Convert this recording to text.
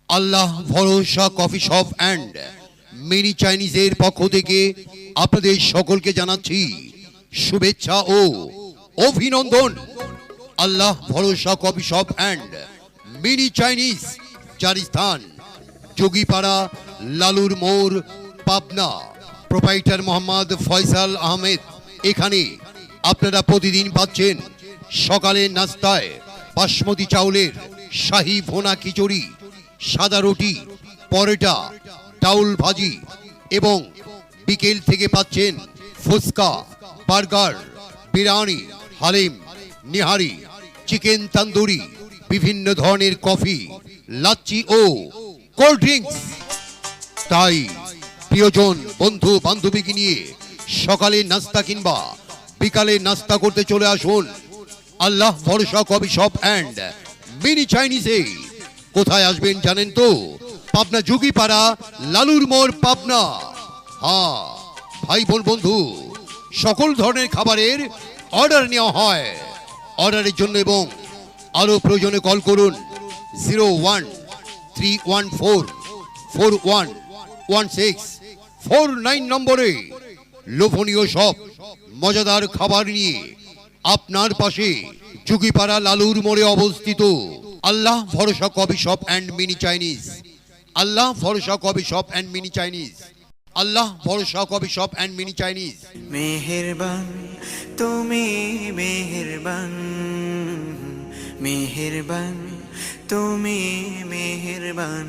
Allah Bharosa coffee shop and mini চাইনিজের পক্ষ থেকে আপনাদের সকলকে জানাচ্ছি শুভেচ্ছা ও অভিনন্দন। আল্লাহ Bharosa coffee shop and mini Chinese, যার স্থান যোগীপাড়া, লালুর মোড়, পাবনা। প্রোপাইটার মোহাম্মদ ফয়সাল আহমেদ। এখানে আপনারা প্রতিদিন পাচ্ছেন সকালের নাস্তায় বাসমতি চাউলের শাহী ভোনা খিচুড়ি, সাদা রুটি, পরোটা, ডাউল ভাজি এবং বিকেল থেকে পাচ্ছেন ফুচকা, বার্গার, বিরিয়ানি, হালিম, নিহারি, চিকেন তন্দুরি, বিভিন্ন ধরনের কফি, লাচ্ছি ও কোল্ড ড্রিঙ্কস। তাই প্রিয়জন, বন্ধু বান্ধবীকে নিয়ে সকালে নাস্তা কিংবা বিকালে নাস্তা করতে চলে আসুন আল্লাহ Bharosa coffee shop and mini চাইনিজে। কোথায় আসবেন জানেন তো? পাবনা যোগীপাড়া, লালুর মোড়, পাবনা। হ্যাঁ ভাই বোন বন্ধু, সকল ধরনের খাবারের অর্ডার নেওয়া হয়। অর্ডারের জন্য এবং আরো প্রয়োজনে কল করুন 013144111649 নম্বরে। লোভনীয় সব মজাদার খাবার নিয়ে আপনার পাশে যোগীপাড়া, লালুর মোড়ে অবস্থিত Allah Bharosa coffee shop and mini Chinese. Allah Bharosa coffee shop and mini Chinese. Allah Bharosa coffee shop and mini Chinese. মেহেরবান তুমি, মেহেরবান, মেহেরবান তুমি, মেহেরবান।